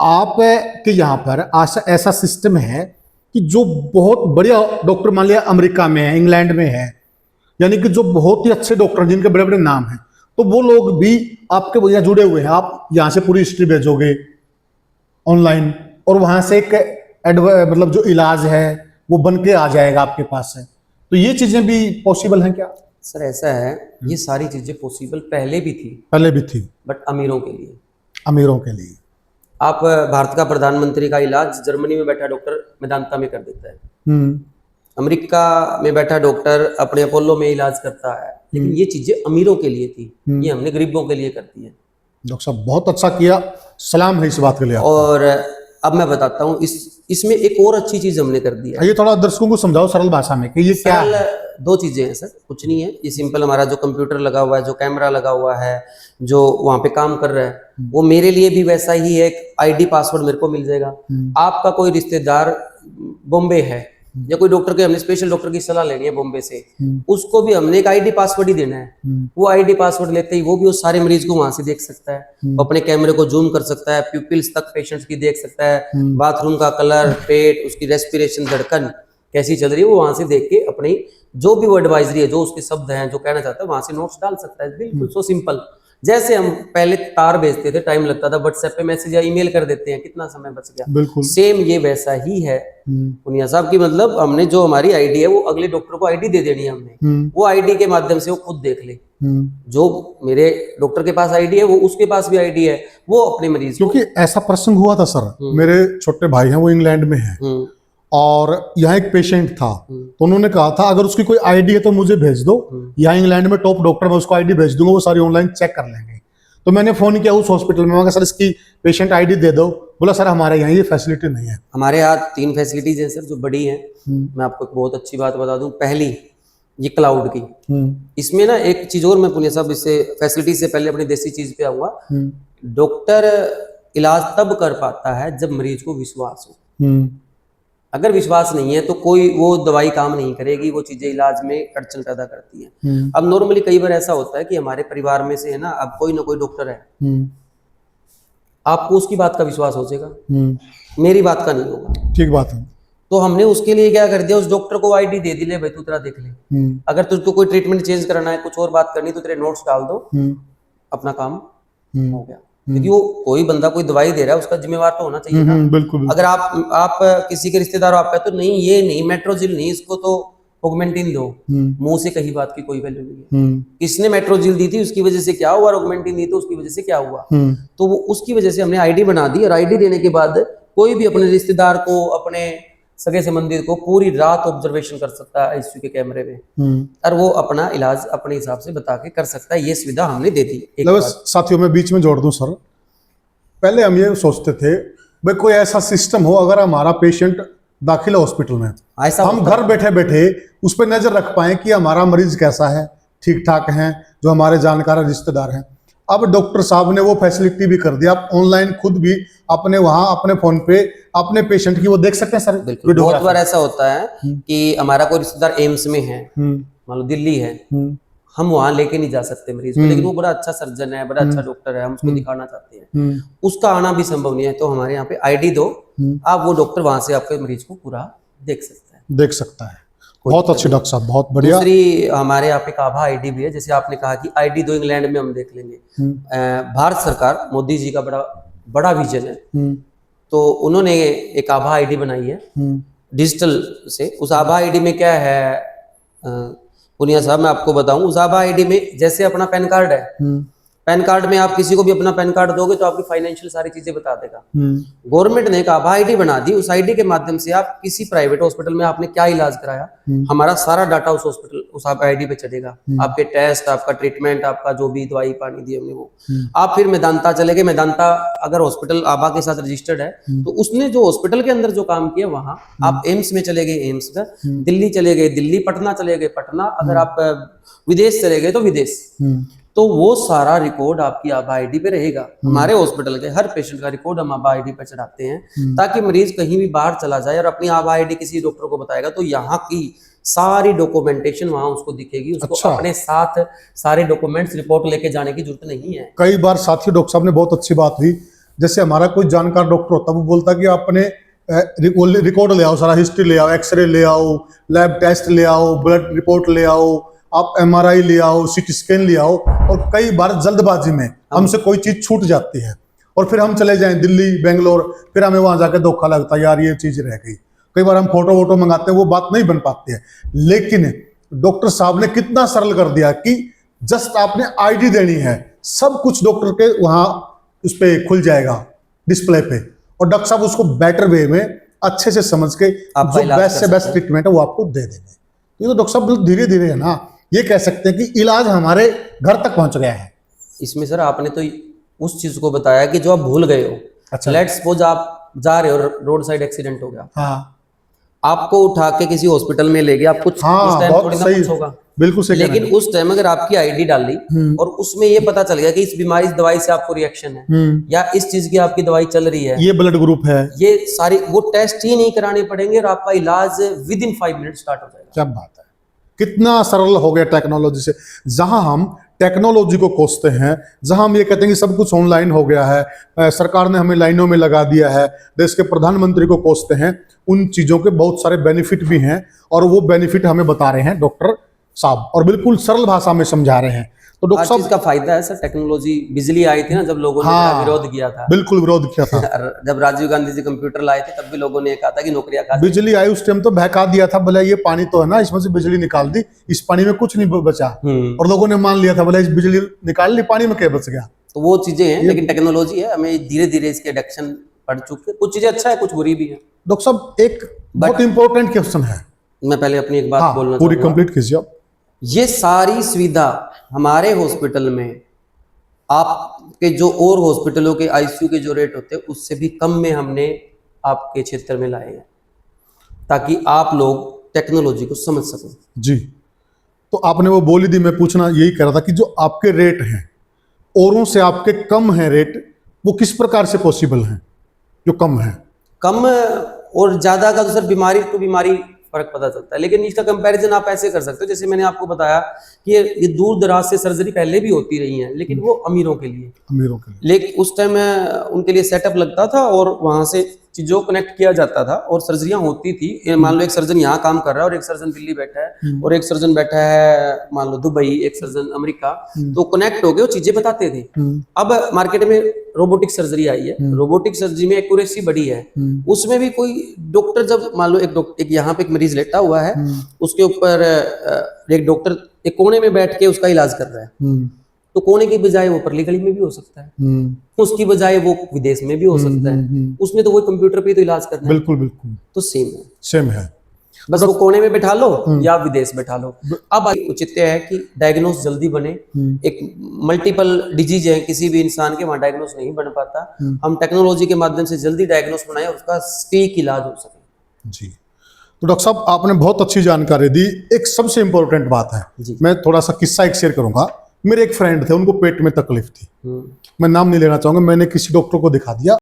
आप के यहाँ पर ऐसा ऐसा सिस्टम है कि जो बहुत बढ़िया डॉक्टर मान लिया अमेरिका में है, इंग्लैंड में है, यानी कि जो बहुत ही अच्छे डॉक्टर जिनके बड़े बड़े नाम हैं, तो वो लोग भी आपके यहाँ जुड़े हुए हैं। आप यहाँ से पूरी हिस्ट्री भेजोगे ऑनलाइन और वहां से एक मतलब जो इलाज है वो बन के आ जाएगा आपके पास है। तो ये चीजें भी पॉसिबल हैं क्या? सर ऐसा है, ये सारी चीजें पॉसिबल पहले भी थी, पहले भी थी, बट अमीरों के लिए। अमीरों के लिए। आप भारत का प्रधानमंत्री का इलाज जर्मनी में बैठा डॉक्टर मेदांता में कर देता है, अमेरिका में बैठा डॉक्टर अपने अपोलो में इलाज करता है, लेकिन ये चीजें अमीरों के लिए थी, ये हमने गरीबों के लिए कर दी है। डॉक्टर साहब बहुत अच्छा किया, सलाम है इस बात के लिए। और अब मैं बताता हूँ इसमें एक और अच्छी चीज हमने कर दी है। ये थोड़ा दर्शकों को समझाओ सरल भाषा में कि ये क्या है। दो चीजें हैं सर, कुछ नहीं है, ये सिंपल हमारा जो कंप्यूटर लगा हुआ है, जो कैमरा लगा हुआ है, जो वहां पे काम कर रहा है, वो मेरे लिए भी वैसा ही है। एक आईडी पासवर्ड मेरे को मिल जाएगा। आपका कोई रिश्तेदार बॉम्बे है या कोई डॉक्टर के, हमने स्पेशल डॉक्टर की सलाह लेनी है बॉम्बे से, उसको भी हमने एक आईडी पासवर्ड ही देना है। वो आईडी पासवर्ड लेते ही वो भी उस सारे मरीज को वहां से देख सकता है, अपने कैमरे को जूम कर सकता है, प्यूपिल्स तक पेशेंट्स की देख सकता है, बाथरूम का कलर, पेट, उसकी रेस्पिरेशन, धड़कन कैसी चल रही है, वो वहां से देख के अपनी जो भी वो एडवाइजरी है, जो उसके शब्द हैं, जो कहना चाहता है, वहां से नोट्स डाल सकता है। बिल्कुल सो सिंपल। जैसे हम पहले तार भेजते थे, टाइम लगता था, व्हाट्सएप पे मैसेज या ईमेल कर देते हैं, कितना समय बच गया। बिल्कुल सेम ये वैसा ही है पुनिया साहब की, मतलब हमने जो हमारी आईडी है वो अगले डॉक्टर को आईडी दे देनी है हमने, वो आईडी के माध्यम से वो खुद देख ले। जो मेरे डॉक्टर के पास आईडी है वो उसके पास भी आईडी है, वो अपने मरीज, क्योंकि ऐसा प्रसंग हुआ था सर, मेरे छोटे भाई हैं वो इंग्लैंड में हैं और यहाँ एक पेशेंट था, तो उन्होंने कहा था अगर उसकी कोई आईडी है तो मुझे भेज दो, यहाँ इंग्लैंड में टॉप डॉक्टर मैं उसको आईडी भेज दूंगा, वो सारी ऑनलाइन चेक कर लेंगे। तो मैंने फोन किया उस हॉस्पिटल में, मैं सर इसकी पेशेंट आईडी दे दो। बोला सर हमारे यहाँ ये फैसिलिटी नहीं है। हमारे यहाँ 3 फैसिलिटीज हैं सर जो बड़ी हैं। मैं आपको एक बहुत अच्छी बात बता दूं। पहली ये क्लाउड की, इसमें ना एक चीज और मैं पुनिया साहब इससे फैसिलिटी से पहले अपनी देसी चीज पे आऊंगा। डॉक्टर इलाज तब कर पाता है जब मरीज को विश्वास हो। अगर विश्वास नहीं है तो कोई वो दवाई काम नहीं करेगी, वो चीजें इलाज में अड़चन पैदा करती हैं। अब नॉर्मली कई बार ऐसा होता है कि हमारे परिवार में से है ना, अब कोई ना कोई डॉक्टर है, आपको उसकी बात का विश्वास हो जाएगा, मेरी बात का नहीं होगा। ठीक बात है। तो हमने उसके लिए क्या कर दिया, उस डॉक्टर को आईडी दे दी, ले भाई तू तेरा देख ले, अगर तुझको कोई ट्रीटमेंट चेंज करना है, कुछ और बात करनी, तो तेरे नोट्स डाल दो, अपना काम हो गया। क्योंकि वो कोई बंदा कोई दवाई दे रहा है, उसका जिम्मेवार तो होना चाहिए ना। बिल्कुल। अगर आप किसी के रिश्तेदार आप है तो नहीं, ये नहीं मेट्रोजिल नहीं, इसको तो ऑगमेंटिन दो, मुंह से कही बात की कोई वैल्यू नहीं है। इसने मेट्रोजिल दी थी उसकी वजह से क्या हुआ, ऑगमेंटिन दी तो उसकी वजह से क्या हुआ। तो वो उसकी वजह से हमने आईडी बना दी, और आईडी देने के बाद कोई भी अपने रिश्तेदार को, अपने सगे संबंधी को पूरी रात ऑब्जर्वेशन कर सकता है आईसीयू के कैमरे में, और वो अपना इलाज अपने हिसाब से बता के कर सकता है। ये सुविधा हमने दे दी। साथियों में बीच में जोड़ दूं सर, पहले हम ये सोचते थे भाई कोई ऐसा सिस्टम हो अगर हमारा पेशेंट दाखिल है हॉस्पिटल में, ऐसा हम घर बैठे बैठे उस पर नजर रख पाए कि हमारा मरीज कैसा है, ठीक ठाक है, जो हमारे जानकार रिश्तेदार हैं। अब डॉक्टर साहब ने वो फैसिलिटी भी कर दिया, आप ऑनलाइन खुद भी अपने वहां अपने फोन पे अपने पेशेंट की वो देख सकते हैं सर। बहुत बार ऐसा होता है कि हमारा कोई रिश्तेदार एम्स में है, मान लो दिल्ली है, हम वहां लेके नहीं जा सकते मरीज को, लेकिन वो बड़ा अच्छा सर्जन है, बड़ा अच्छा डॉक्टर है, हम उसको दिखाना चाहते हैं, उसका आना भी संभव नहीं है, तो हमारे यहाँ पे आईडी दो, आप वो डॉक्टर वहां से आपके मरीज को पूरा देख सकता है। बहुत अच्छे डॉक्टर साहब, बहुत बढ़िया। दूसरी हमारे यहाँ पे आभा आईडी भी है, जैसे आपने कहा कि आईडी दो, इंग्लैंड में हम देख लेंगे। भारत सरकार मोदी जी का बड़ा विजन है, तो उन्होंने एक आभा आईडी बनाई है डिजिटल से। उस आभा आईडी में क्या है पुनिया साहब, मैं आपको बताऊं, उस आभा आईडी में जैसे अपना पैन कार्ड है, पैन कार्ड में आप किसी को भी अपना पैन कार्ड दोगे तो आपकी फाइनेंशियल सारी चीजें बता देगा। गवर्नमेंट ने एक आभा आईडी बना दी, उस आईडी के माध्यम से आप किसी प्राइवेट हॉस्पिटल में आपने क्या इलाज कराया, हमारा सारा डाटा उस हॉस्पिटल उस आईडी पे चलेगा। आपके टेस्ट, आपका ट्रीटमेंट, आपका जो भी दवाई पानी दी हमने वो, आप फिर मेदांता चले गए, मेदांता अगर हॉस्पिटल आभा के साथ रजिस्टर्ड है तो उसने जो हॉस्पिटल के अंदर जो काम किया वहां, आप एम्स में चले गए एम्स का, दिल्ली चले गए दिल्ली, पटना चले गए पटना, अगर आप विदेश चले गए तो विदेश, तो वो सारा रिकॉर्ड आपकी आभा आईडी पे रहेगा। हमारे हॉस्पिटल के हर पेशेंट का रिकॉर्ड हम आभा आईडी पे चढ़ाते हैं, ताकि मरीज कहीं भी बाहर चला जाए और अपनी आभा आईडी किसी डॉक्टर को बताएगा तो यहाँ की सारी डॉक्यूमेंटेशन वहां उसको दिखेगी, उसको अच्छा। अपने साथ सारे डॉक्यूमेंट्स रिपोर्ट लेके जाने की जरूरत नहीं है। कई बार साथी डॉक्टर साहब ने बहुत अच्छी बात हुई, जैसे हमारा कोई जानकार डॉक्टर होता है, वो बोलता कि आप अपने रिकॉर्ड ले आओ, सारा हिस्ट्री ले आओ, एक्सरे ले आओ, लैब टेस्ट ले आओ, ब्लड रिपोर्ट ले आओ, आप एमआरआई ले आओ, सीटी स्कैन ले आओ, और कई बार जल्दबाजी में हमसे कोई चीज छूट जाती है और फिर हम चले जाएं दिल्ली, बेंगलोर, फिर हमें वहां जाकर धोखा लगता है, यार ये चीज रह गई। कई बार हम फोटो वोटो मंगाते हैं, वो बात नहीं बन पाती है। लेकिन डॉक्टर साहब ने कितना सरल कर दिया कि जस्ट आपने आईडी देनी है, सब कुछ डॉक्टर के वहां उस पर खुल जाएगा डिस्प्ले पे, और डॉक्टर साहब उसको बेटर वे में अच्छे से समझ के जो बेस्ट से बेस्ट ट्रीटमेंट है वो आपको दे देंगे। ये तो डॉक्टर साहब धीरे धीरे है ना, ये कह सकते हैं कि इलाज हमारे घर तक पहुंच गया है। इसमें सर आपने तो उस चीज को बताया कि जो आप भूल गए हो। अच्छा। लेट्स सपोज आप जा रहे हो, रोड साइड एक्सीडेंट हो गया, हाँ आपको उठा के किसी हॉस्पिटल में ले गया, आप कुछ हाँ, उस टाइम बहुत थोड़ी ना सही, कुछ होगा, बिल्कुल सही। लेकिन उस टाइम अगर आपकी आईडी डाली और उसमें ये पता चल गया कि इस बीमारी, इस दवाई से आपको रिएक्शन है या इस चीज की आपकी दवाई चल रही है, ये ब्लड ग्रुप है, ये सारी वो टेस्ट ही नहीं कराने पड़ेंगे और आपका इलाज विद इन 5 मिनट स्टार्ट हो जाएगा। क्या बात है, कितना सरल हो गया टेक्नोलॉजी से। जहां हम टेक्नोलॉजी को कोसते हैं, जहां हम ये कहते हैं कि सब कुछ ऑनलाइन हो गया है, सरकार ने हमें लाइनों में लगा दिया है, देश के प्रधानमंत्री को कोसते हैं, उन चीजों के बहुत सारे बेनिफिट भी हैं और वो बेनिफिट हमें बता रहे हैं डॉक्टर साहब, और बिल्कुल सरल भाषा में समझा रहे हैं। तो डॉक्टर साहब, इसका फायदा है सर, टेक्नोलॉजी, बिजली आई थी ना जब लोगों ने हाँ, विरोध किया था, बिल्कुल विरोध किया था। जब राजीव गांधी जी कंप्यूटर लाए थे तब भी लोगों ने कहा था कि नौकरियां खा बिजली आई उस टाइम तो बहका दिया था, बोला ये पानी तो है ना, इसमें से बिजली निकाल दी, इस पानी में कुछ नहीं बचा, और लोगों ने मान लिया था, बोला इस बिजली निकाल ली, पानी में क्या बच गया। तो वो चीजें हैं, लेकिन टेक्नोलॉजी है, हमें धीरे धीरे इसके एडिक्शन पड़ चुके, कुछ चीजें अच्छा है, कुछ बुरी भी है। डॉक्टर साहब एक बहुत इंपॉर्टेंट क्वेश्चन है, मैं पहले अपनी एक बात हाँ, बोलना पूरी चाहूंगा। कंप्लीट कीजिए आप। ये सारी सुविधा हमारे हॉस्पिटल में आपके जो और हॉस्पिटलों के आईसीयू के जो रेट होते हैं उससे भी कम में हमने आपके क्षेत्र में लाए हैं, ताकि आप लोग टेक्नोलॉजी को समझ सकें। जी, तो आपने वो बोली दी, मैं पूछना यही कह रहा था कि जो आपके रेट हैं औरों से आपके कम हैं रेट, वो किस प्रकार से पॉसिबल हैं जो कम है? कम और ज्यादा का तो सर बीमारी टू बीमारी फर्क पता चलता है, लेकिन इसका कंपैरिजन आप ऐसे कर सकते हो, जैसे मैंने आपको बताया कि ये दूर दराज से सर्जरी पहले भी होती रही है, लेकिन वो अमीरों के लिए, लेकिन उस टाइम उनके लिए सेटअप लगता था और वहां से चीजों को कनेक्ट किया जाता था और सर्जरियां होती थी। मान लो एक सर्जन यहाँ काम कर रहा है और एक सर्जन दिल्ली बैठा है और एक सर्जन बैठा है मान लो दुबई, एक सर्जन अमेरिका, तो कनेक्ट हो गए, वो चीजें बताते थे। अब मार्केट में रोबोटिक सर्जरी आई है, रोबोटिक सर्जरी में एक्यूरेसी बढ़ी है, उसमें भी कोई डॉक्टर, जब मान लो एक यहाँ पे एक मरीज लेटा हुआ है, उसके ऊपर एक डॉक्टर एक कोने में बैठ के उसका इलाज कर रहा है, तो कोने की बजाय वो परली गली में भी हो सकता है, उसकी बजाय वो विदेश में भी हो सकता है, उसमें तो वो कंप्यूटर पे तो इलाज करना है। बिल्कुल बिल्कुल सेम है, बस वो कोने में बैठा लो या विदेश बैठा लो। अब उचित है कि डायग्नोस जल्दी बने, एक मल्टीपल डिजीज है किसी भी इंसान के, वहां डायग्नोस नहीं बन पाता, हम टेक्नोलॉजी के माध्यम से जल्दी डायग्नोस बनाए और उसका सटीक इलाज हो सके। जी, तो डॉक्टर साहब आपने बहुत अच्छी जानकारी दी। एक सबसे इंपॉर्टेंट बात है, मैं थोड़ा सा किस्सा एक शेयर करूंगा। मेरे एक फ्रेंड थे, उनको पेट में तकलीफ थी, मैं नाम नहीं लेना चाहूंगा, मैंने किसी डॉक्टर को दिखा दिया,